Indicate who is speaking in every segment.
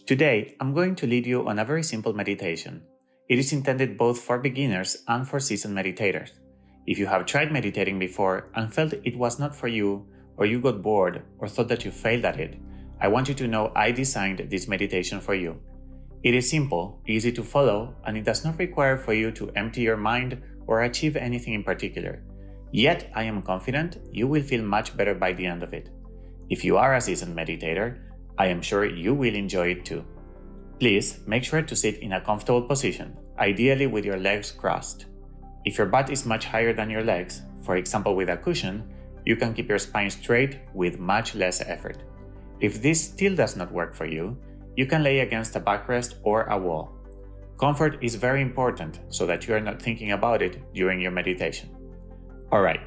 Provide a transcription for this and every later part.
Speaker 1: Today, I'm going to lead you on a very simple meditation. It is intended both for beginners and for seasoned meditators. If you have tried meditating before and felt it was not for you, or you got bored or thought that you failed at it, I want you to know I designed this meditation for you. It is simple, easy to follow, and it does not require for you to empty your mind or achieve anything in particular. Yet, I am confident you will feel much better by the end of it. If you are a seasoned meditator, I am sure you will enjoy it too. Please make sure to sit in a comfortable position, ideally with your legs crossed. If your butt is much higher than your legs, for example with a cushion, you can keep your spine straight with much less effort. If this still does not work for you, you can lay against a backrest or a wall. Comfort is very important so that you are not thinking about it during your meditation. Alright,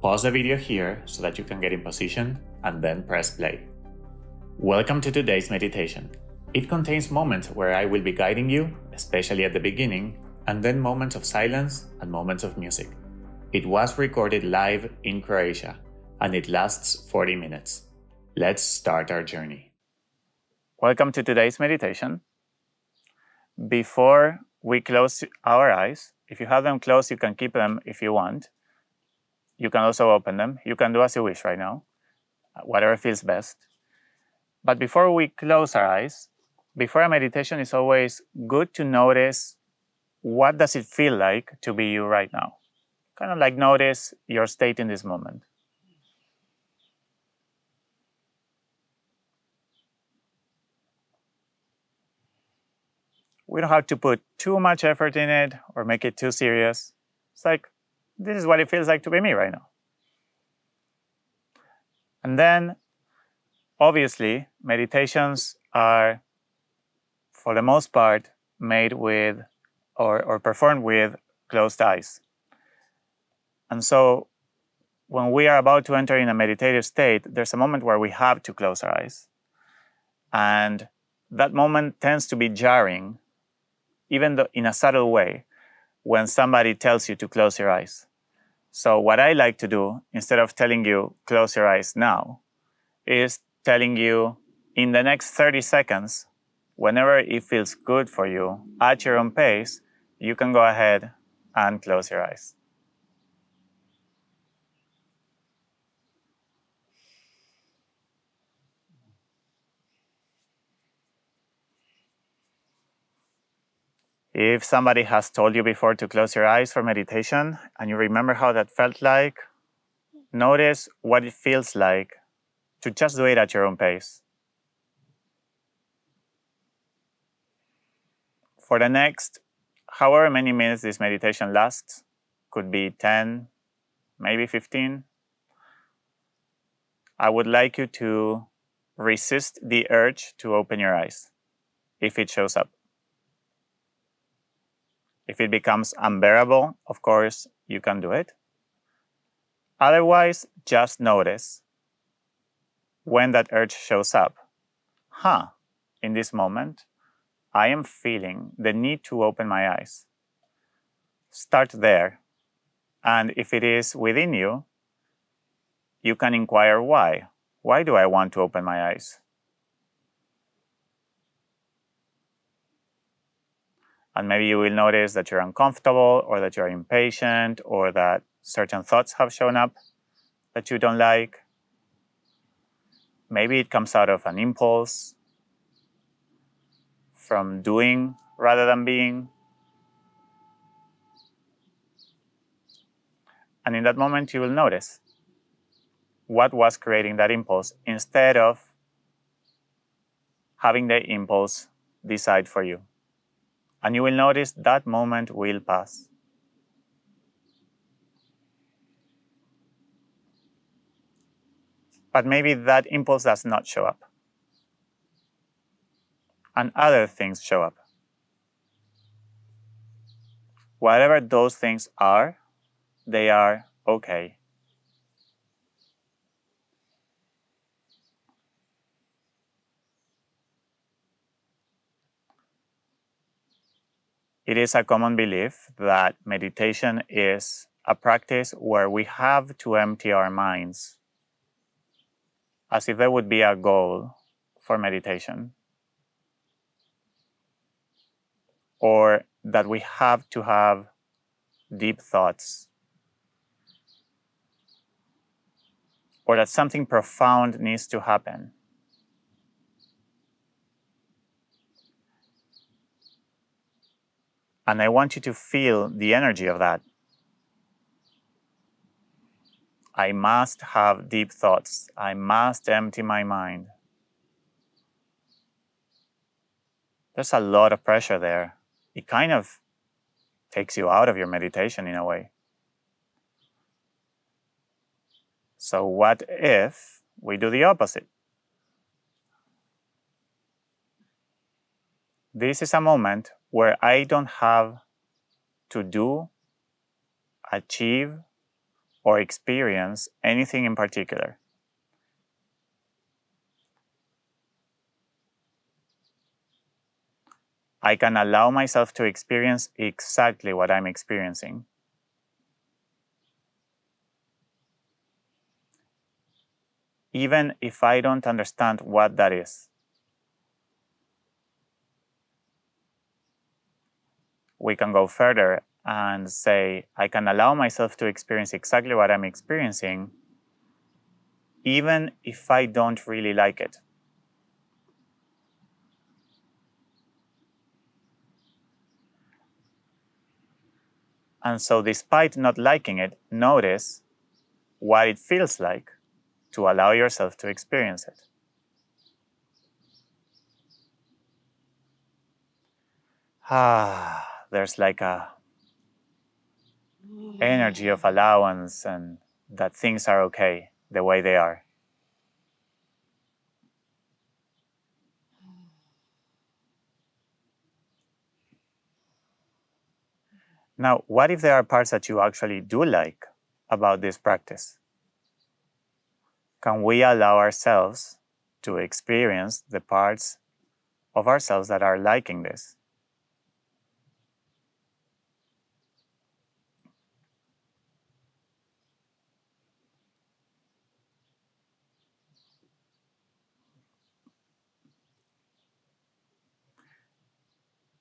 Speaker 1: pause the video here so that you can get in position and then press play. Welcome to today's meditation. It contains moments where I will be guiding you, especially at the beginning, and then moments of silence and moments of music. It was recorded live in Croatia, and it lasts 40 minutes. Let's start our journey. Welcome to today's meditation. Before we close our eyes, if you have them closed, you can keep them if you want. You can also open them. You can do as you wish right now, whatever feels best. But before we close our eyes, before a meditation, it's always good to notice what does it feel like to be you right now. Kind of like notice your state in this moment. We don't have to put too much effort in it or make it too serious. It's like, this is what it feels like to be me right now. And then, obviously, meditations are, for the most part, made with or performed with closed eyes. And so, when we are about to enter in a meditative state, there's a moment where we have to close our eyes. And that moment tends to be jarring, even though in a subtle way, when somebody tells you to close your eyes. So what I like to do, instead of telling you, close your eyes now, is telling you, in the next 30 seconds, whenever it feels good for you, at your own pace, you can go ahead and close your eyes. If somebody has told you before to close your eyes for meditation, and you remember how that felt like, notice what it feels like to just do it at your own pace. For the next however many minutes this meditation lasts, could be 10, maybe 15, I would like you to resist the urge to open your eyes if it shows up. If it becomes unbearable, of course, you can do it. Otherwise, just notice when that urge shows up. In this moment, I am feeling the need to open my eyes. Start there. And if it is within you, you can inquire why. Why do I want to open my eyes? And maybe you will notice that you're uncomfortable or that you're impatient or that certain thoughts have shown up that you don't like. Maybe it comes out of an impulse from doing rather than being. And in that moment, you will notice what was creating that impulse instead of having the impulse decide for you. And you will notice that moment will pass. But maybe that impulse does not show up. And other things show up. Whatever those things are, they are okay. It is a common belief that meditation is a practice where we have to empty our minds, as if there would be a goal for meditation. or that we have to have deep thoughts, or that something profound needs to happen. And I want you to feel the energy of that. I must have deep thoughts. I must empty my mind. There's a lot of pressure there. It kind of takes you out of your meditation in a way. So what if we do the opposite? This is a moment where I don't have to do, achieve, or experience anything in particular. I can allow myself to experience exactly what I'm experiencing. Even if I don't understand what that is. We can go further and say, I can allow myself to experience exactly what I'm experiencing, even if I don't really like it. And so despite not liking it, notice what it feels like to allow yourself to experience it. There's like a energy of allowance and that things are okay the way they are. Now, what if there are parts that you actually do like about this practice? Can we allow ourselves to experience the parts of ourselves that are liking this?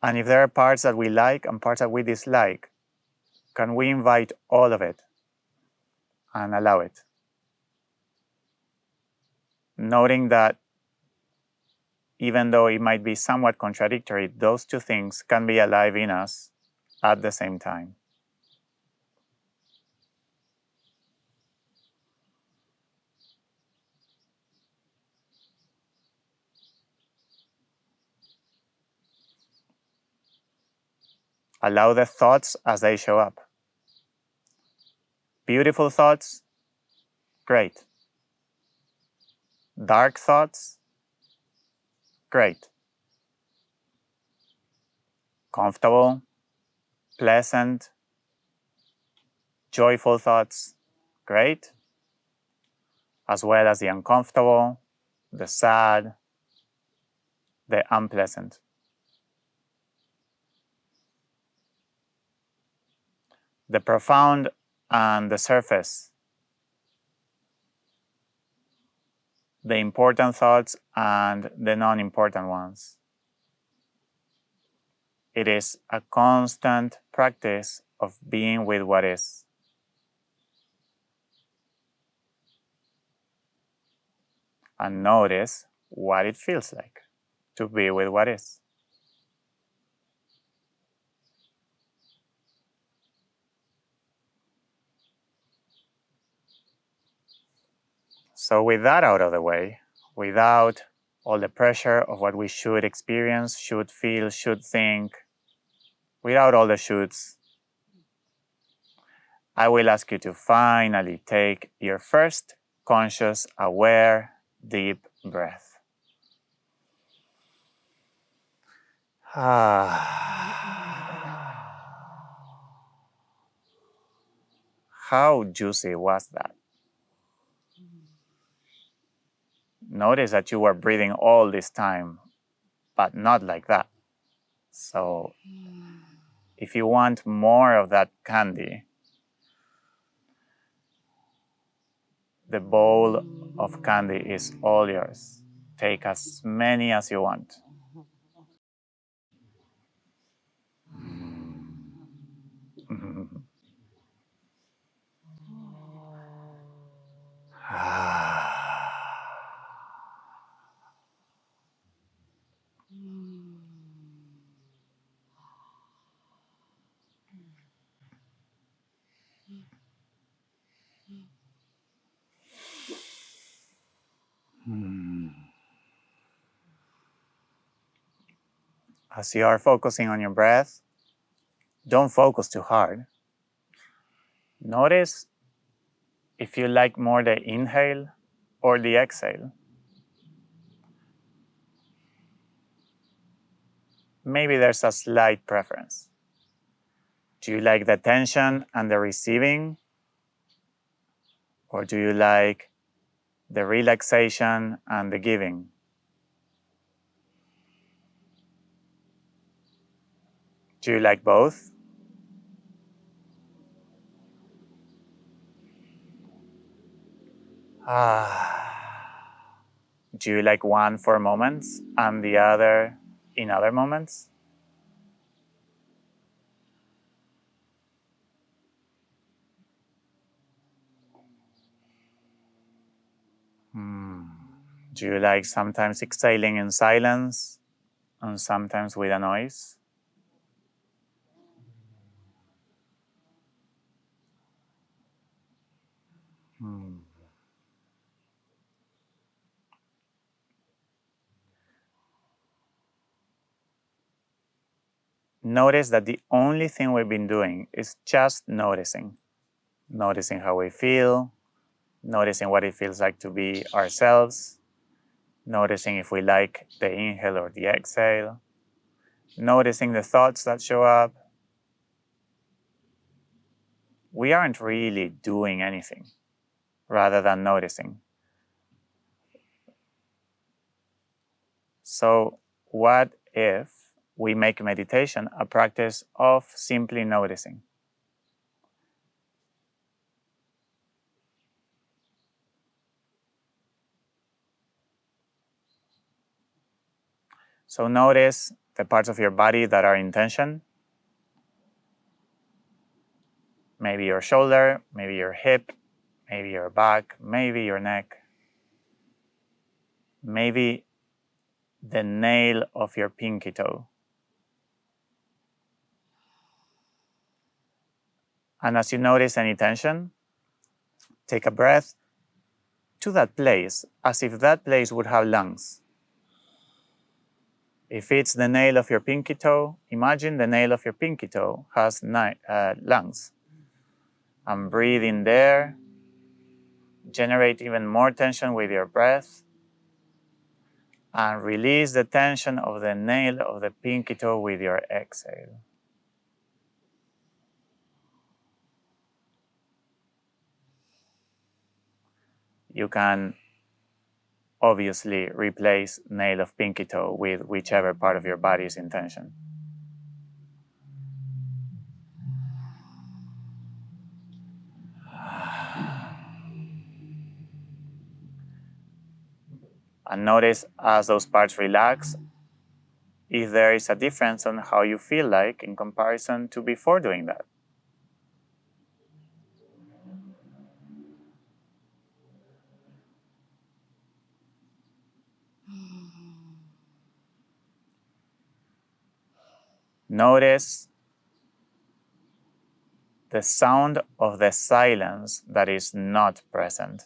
Speaker 1: And if there are parts that we like and parts that we dislike, can we invite all of it and allow it? Noting that even though it might be somewhat contradictory, those two things can be alive in us at the same time. Allow the thoughts as they show up. Beautiful thoughts, great. Dark thoughts, great. Comfortable, pleasant, joyful thoughts, great. As well as the uncomfortable, the sad, the unpleasant. The profound and the surface. The important thoughts and the non-important ones. It is a constant practice of being with what is. And notice what it feels like to be with what is. So with that out of the way, without all the pressure of what we should experience, should feel, should think, without all the shoulds, I will ask you to finally take your first conscious, aware, deep breath. How juicy was that? Notice that you were breathing all this time, but not like that. So if you want more of that candy, the bowl of candy is all yours. Take as many as you want. As you are focusing on your breath, don't focus too hard. Notice if you like more the inhale or the exhale. Maybe there's a slight preference. Do you like the tension and the receiving? Or do you like the relaxation and the giving? Do you like both? Do you like one for moments and the other in other moments? Do you like sometimes exhaling in silence and sometimes with a noise? Notice that the only thing we've been doing is just noticing. Noticing how we feel, noticing what it feels like to be ourselves, noticing if we like the inhale or the exhale, noticing the thoughts that show up. We aren't really doing anything rather than noticing. So, what if we make meditation a practice of simply noticing? So, notice the parts of your body that are in tension. Maybe your shoulder, maybe your hip, maybe your back, maybe your neck, maybe the nail of your pinky toe. And as you notice any tension, take a breath to that place as if that place would have lungs. If it's the nail of your pinky toe, imagine the nail of your pinky toe has lungs. And breathe in there, generate even more tension with your breath, and release the tension of the nail of the pinky toe with your exhale. You can obviously replace nail of pinky toe with whichever part of your body is in tension. And notice as those parts relax, if there is a difference on how you feel like in comparison to before doing that. Notice the sound of the silence that is not present.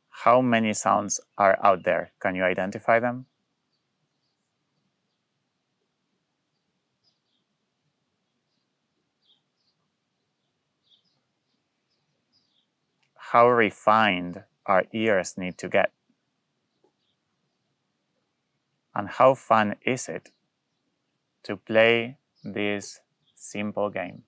Speaker 1: How many sounds are out there? Can you identify them? How refined our ears need to get? And how fun is it to play this simple game?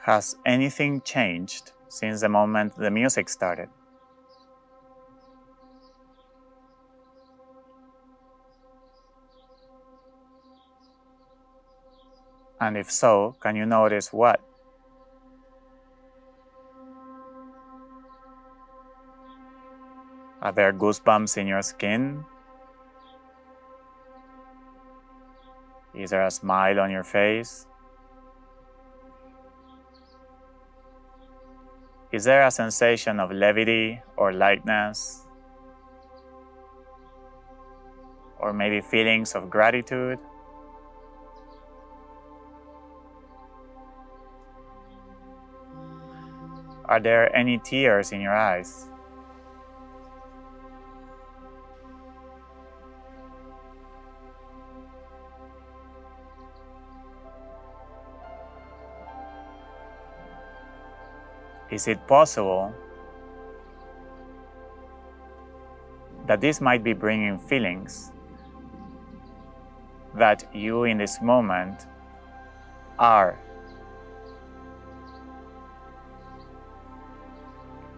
Speaker 1: Has anything changed since the moment the music started? And if so, can you notice what? Are there goosebumps in your skin? Is there a smile on your face? Is there a sensation of levity or lightness? Or maybe feelings of gratitude? Are there any tears in your eyes? Is it possible that this might be bringing feelings that you in this moment are,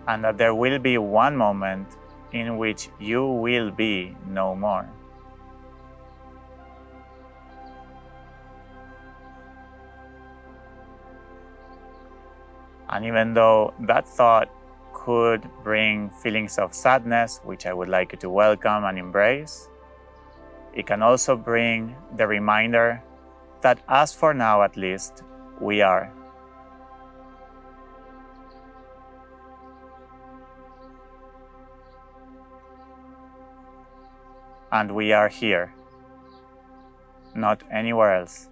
Speaker 1: and that there will be one moment in which you will be no more? And even though that thought could bring feelings of sadness, which I would like you to welcome and embrace, it can also bring the reminder that, as for now at least, we are. And we are here, not anywhere else.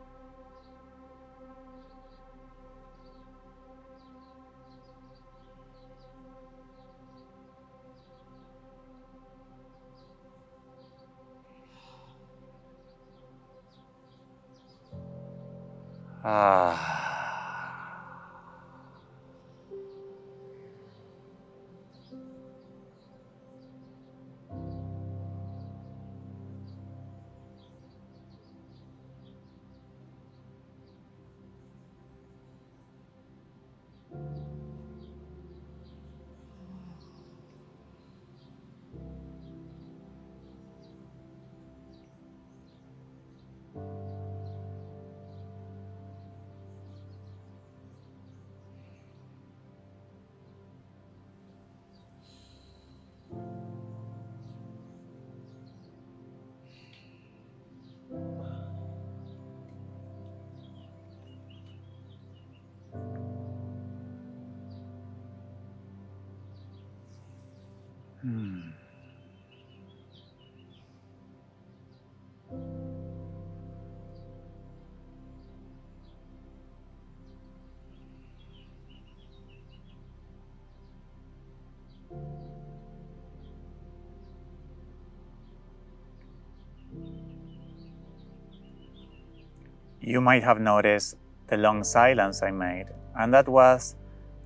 Speaker 1: You might have noticed the long silence I made, and that was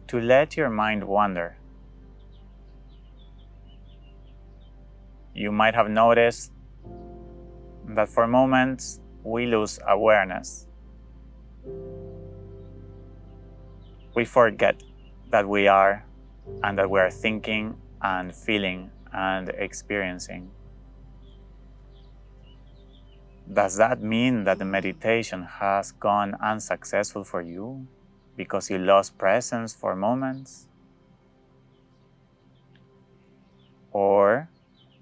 Speaker 1: to let your mind wander. You might have noticed that for moments we lose awareness. We forget that we are and that we are thinking and feeling and experiencing. Does that mean that the meditation has gone unsuccessful for you because you lost presence for moments? Or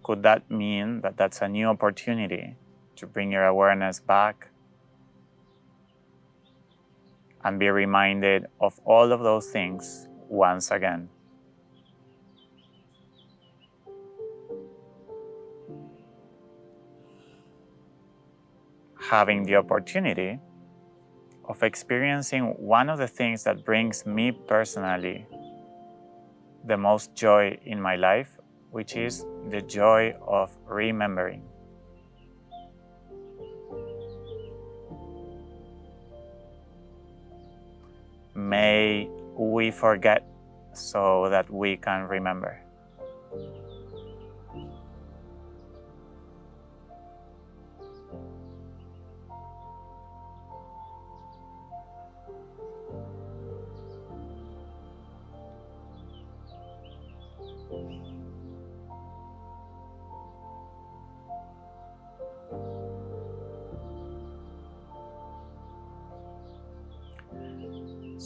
Speaker 1: could that mean that that's a new opportunity to bring your awareness back and be reminded of all of those things once again? Having the opportunity of experiencing one of the things that brings me personally the most joy in my life, which is the joy of remembering. May we forget so that we can remember.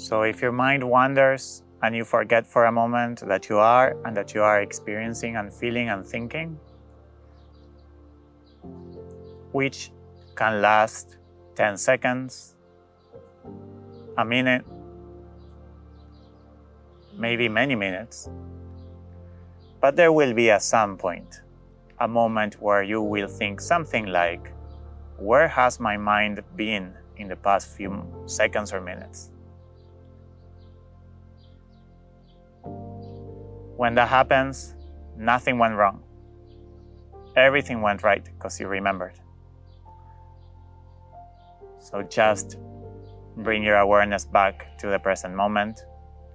Speaker 1: So if your mind wanders and you forget for a moment that you are and that you are experiencing and feeling and thinking, which can last 10 seconds, a minute, maybe many minutes, but there will be at some point a moment where you will think something like, where has my mind been in the past few seconds or minutes? When that happens, nothing went wrong. Everything went right because you remembered. So just bring your awareness back to the present moment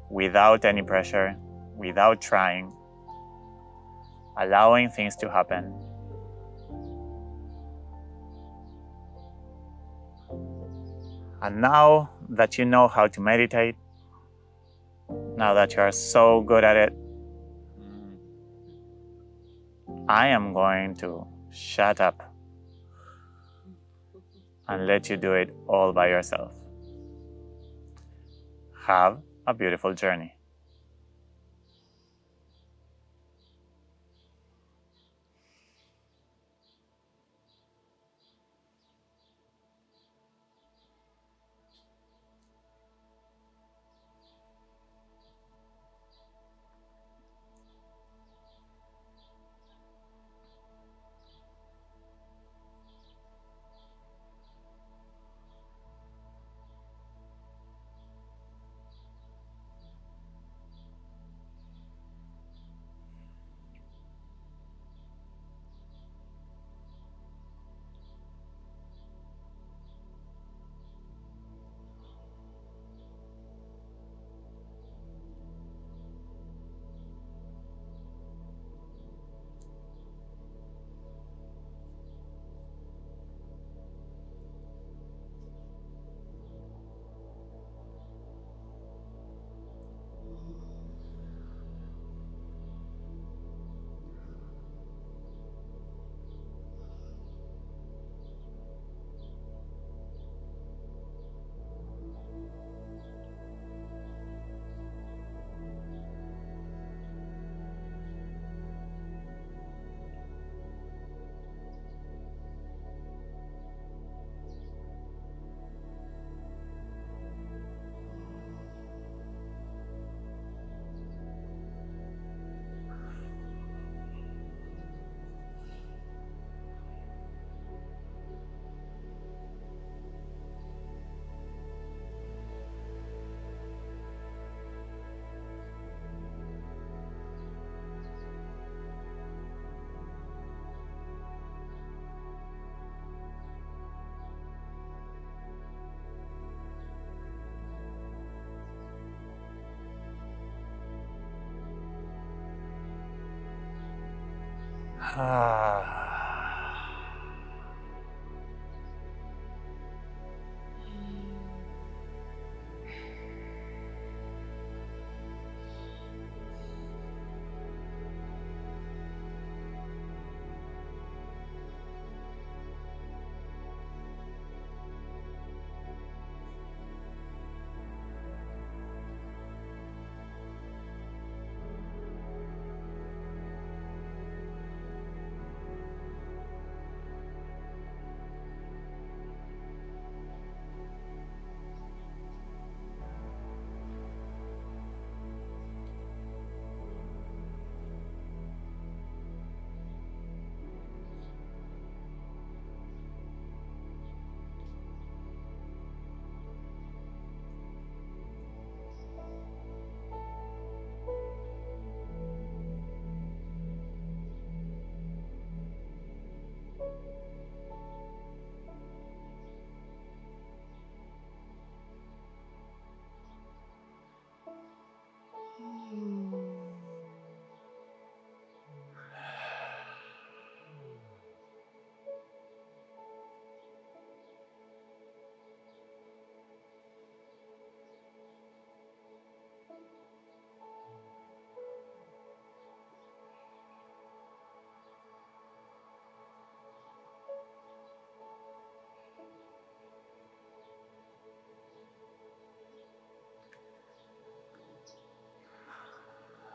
Speaker 1: without any pressure, without trying, allowing things to happen. And now that you know how to meditate, now that you are so good at it, I am going to shut up and let you do it all by yourself. Have a beautiful journey.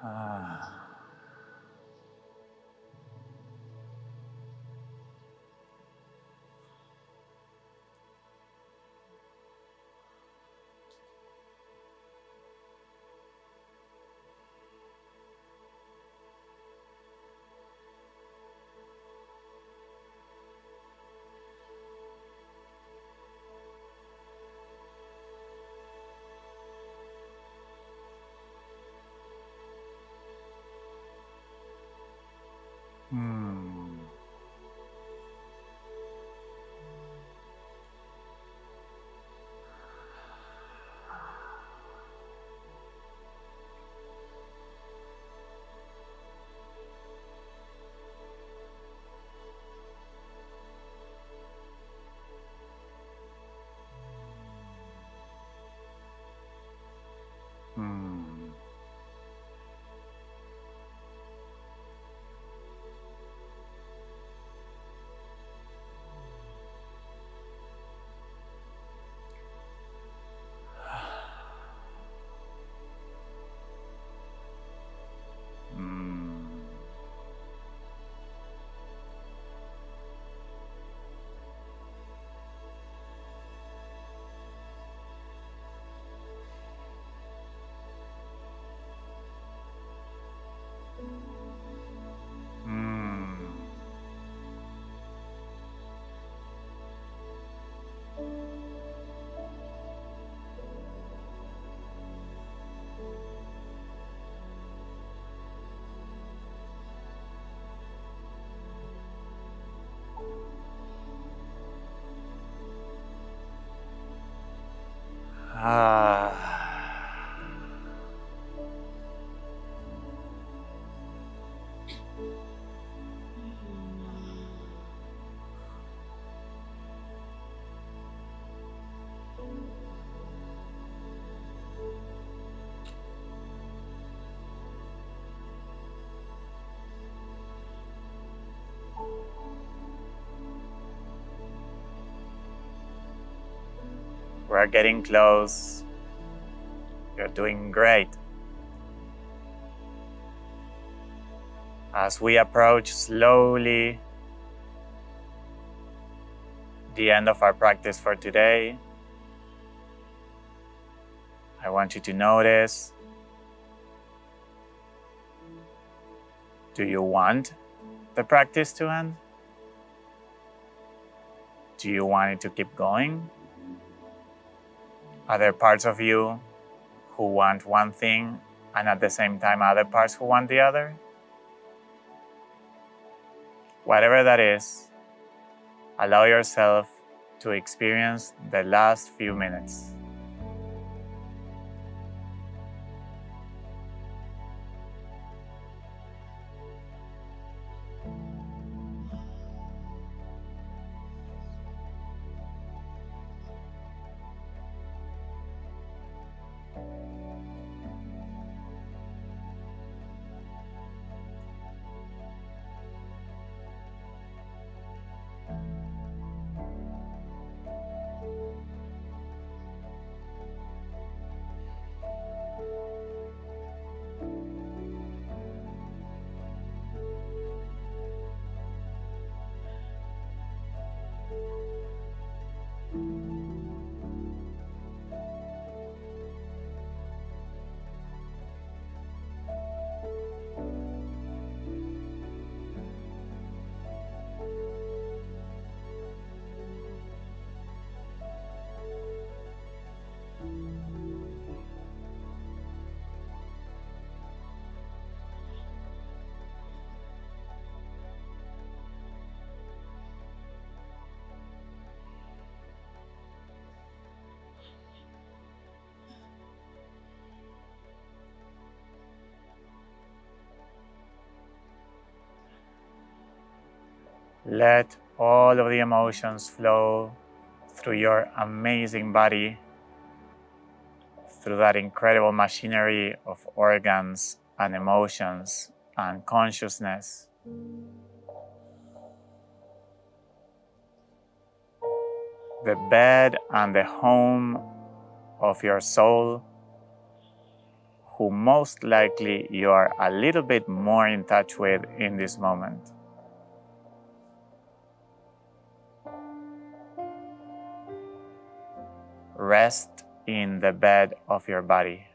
Speaker 1: Ah. Hmm. Hmm. Hmm. Hmm. Ah. We're getting close. You're doing great. As we approach slowly the end of our practice for today, I want you to notice, do you want the practice to end? Do you want it to keep going? Are there parts of you who want one thing and at the same time other parts who want the other? Whatever that is, allow yourself to experience the last few minutes. Let all of the emotions flow through your amazing body, through that incredible machinery of organs and emotions and consciousness. The bed and the home of your soul, who most likely you are a little bit more in touch with in this moment. Rest in the bed of your body.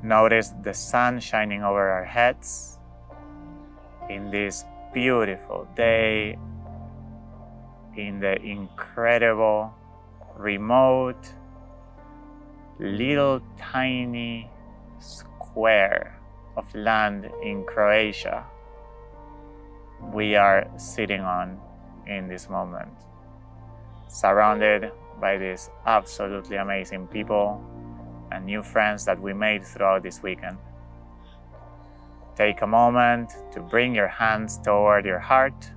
Speaker 1: Notice the sun shining over our heads in this beautiful day, in the incredible, remote, little tiny square of land in Croatia we are sitting on in this moment, surrounded by these absolutely amazing people and new friends that we made throughout this weekend. Take a moment to bring your hands toward your heart,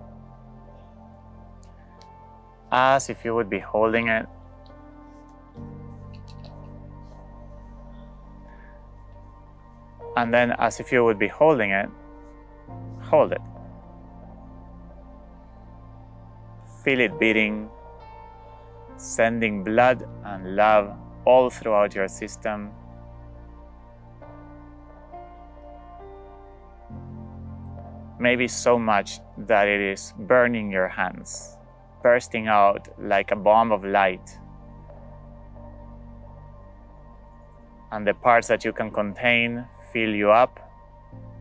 Speaker 1: as if you would be holding it. And then, as if you would be holding it, hold it. Feel it beating, sending blood and love all throughout your system. Maybe so much that it is burning your hands, bursting out like a bomb of light. And the parts that you can contain fill you up,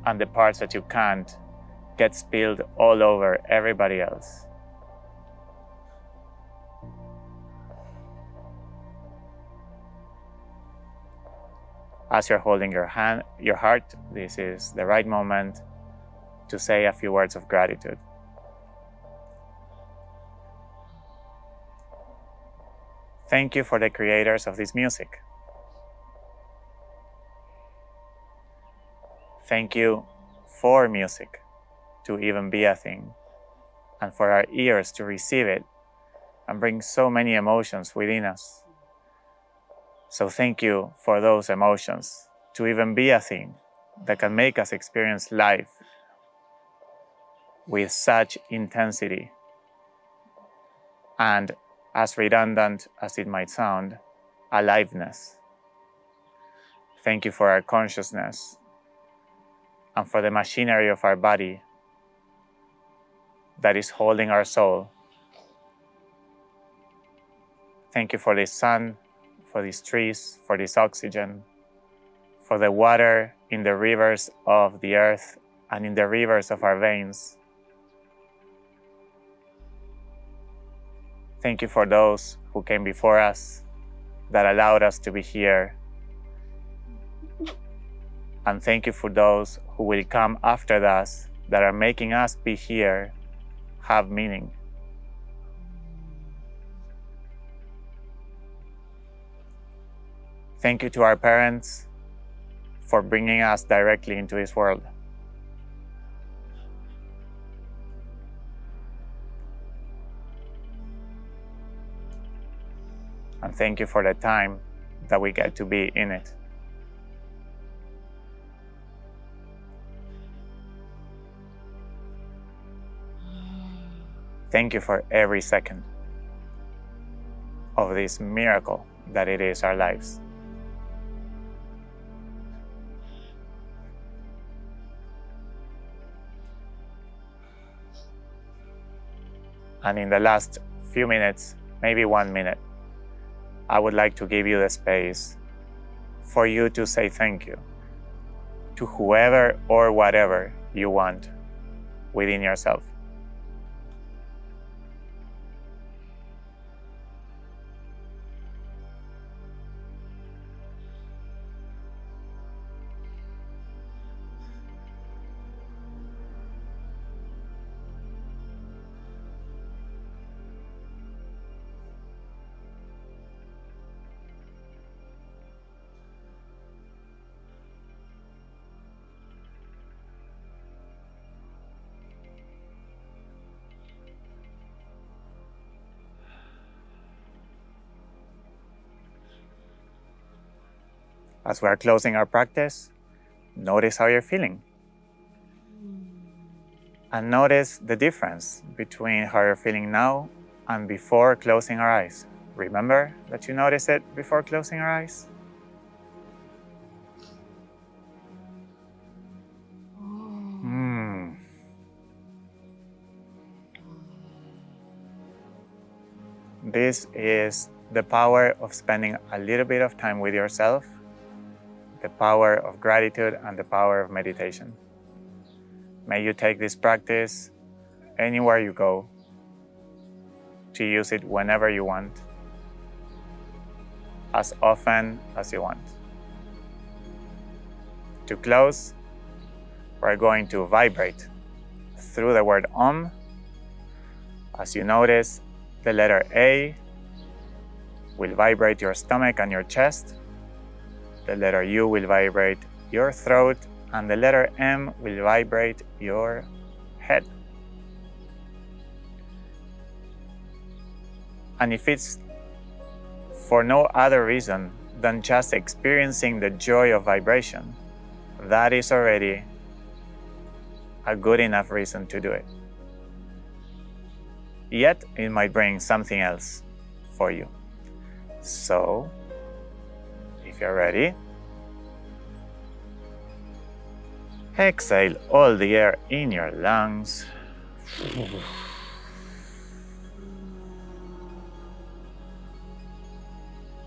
Speaker 1: and the parts that you can't get spilled all over everybody else. As you're holding your heart, this is the right moment to say a few words of gratitude. Thank you for the creators of this music. Thank you for music to even be a thing, and for our ears to receive it and bring so many emotions within us. So thank you for those emotions to even be a thing that can make us experience life with such intensity and, as redundant as it might sound, aliveness. Thank you for our consciousness and for the machinery of our body that is holding our soul. Thank you for this sun, for these trees, for this oxygen, for the water in the rivers of the earth and in the rivers of our veins. Thank you for those who came before us that allowed us to be here. And thank you for those who will come after us that are making us be here have meaning. Thank you to our parents for bringing us directly into this world. And thank you for the time that we get to be in it. Thank you for every second of this miracle that it is our lives. And in the last few minutes, maybe 1 minute, I would like to give you the space for you to say thank you to whoever or whatever you want within yourself. As we are closing our practice, notice how you're feeling. And notice the difference between how you're feeling now and before closing our eyes. Remember that you noticed it before closing our eyes? This is the power of spending a little bit of time with yourself, the power of gratitude, and the power of meditation. May you take this practice anywhere you go, to use it whenever you want, as often as you want. To close, we're going to vibrate through the word Om. As you notice, the letter A will vibrate your stomach and your chest. The letter U will vibrate your throat, and the letter M will vibrate your head. And if it's for no other reason than just experiencing the joy of vibration, that is already a good enough reason to do it. Yet, it might bring something else for you. So, if you're ready, exhale all the air in your lungs.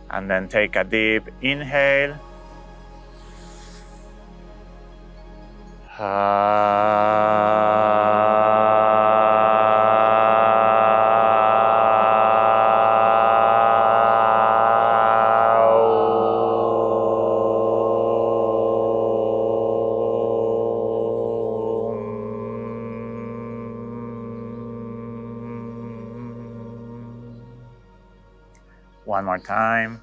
Speaker 1: And then take a deep inhale. One more time.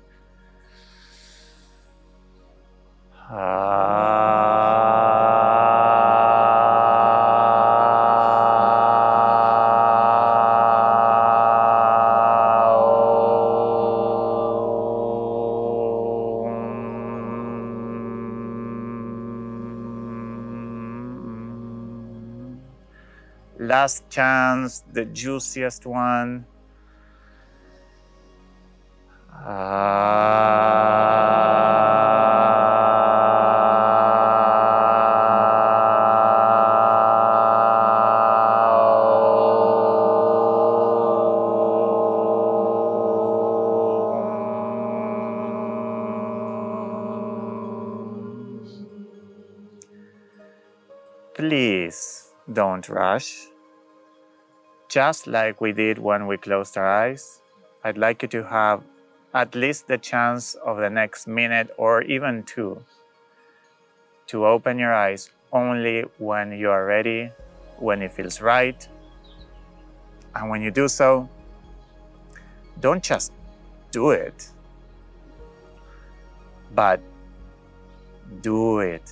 Speaker 1: Last chance, the juiciest one. Please don't rush. Just like we did when we closed our eyes, I'd like you to have at least the chance of the next minute or even two to open your eyes only when you are ready, when it feels right. And when you do so, don't just do it, but do it.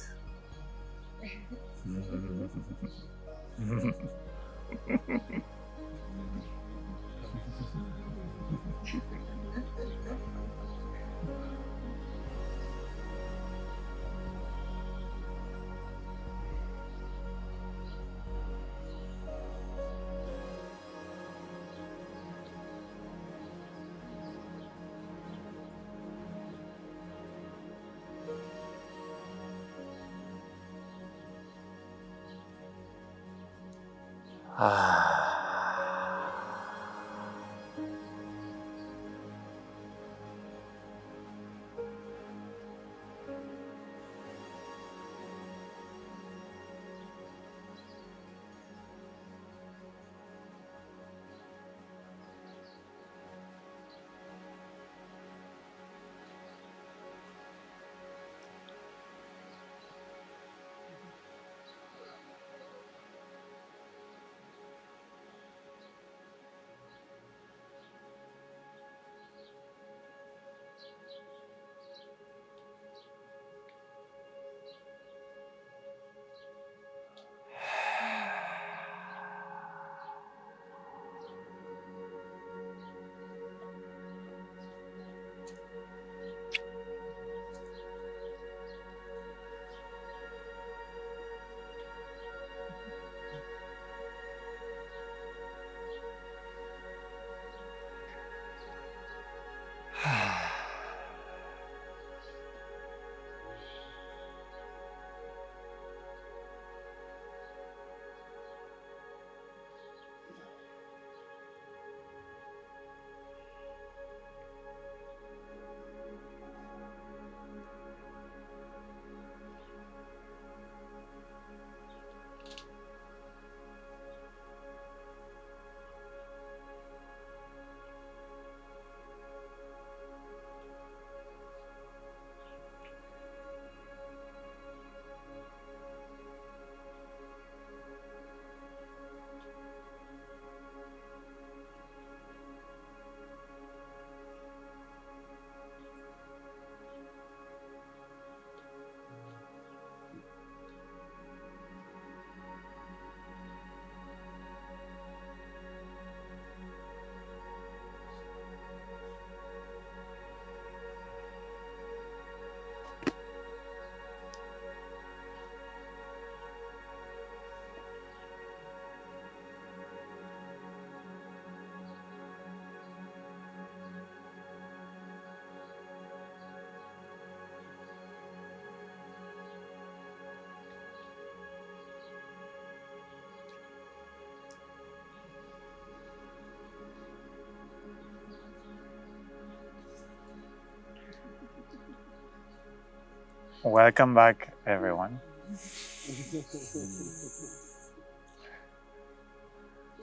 Speaker 1: Welcome back, everyone.
Speaker 2: It's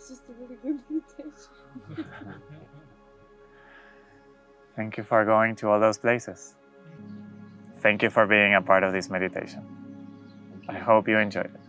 Speaker 2: just a really good meditation.
Speaker 1: Thank you for going to all those places. Thank you for being a part of this meditation. I hope you enjoyed it.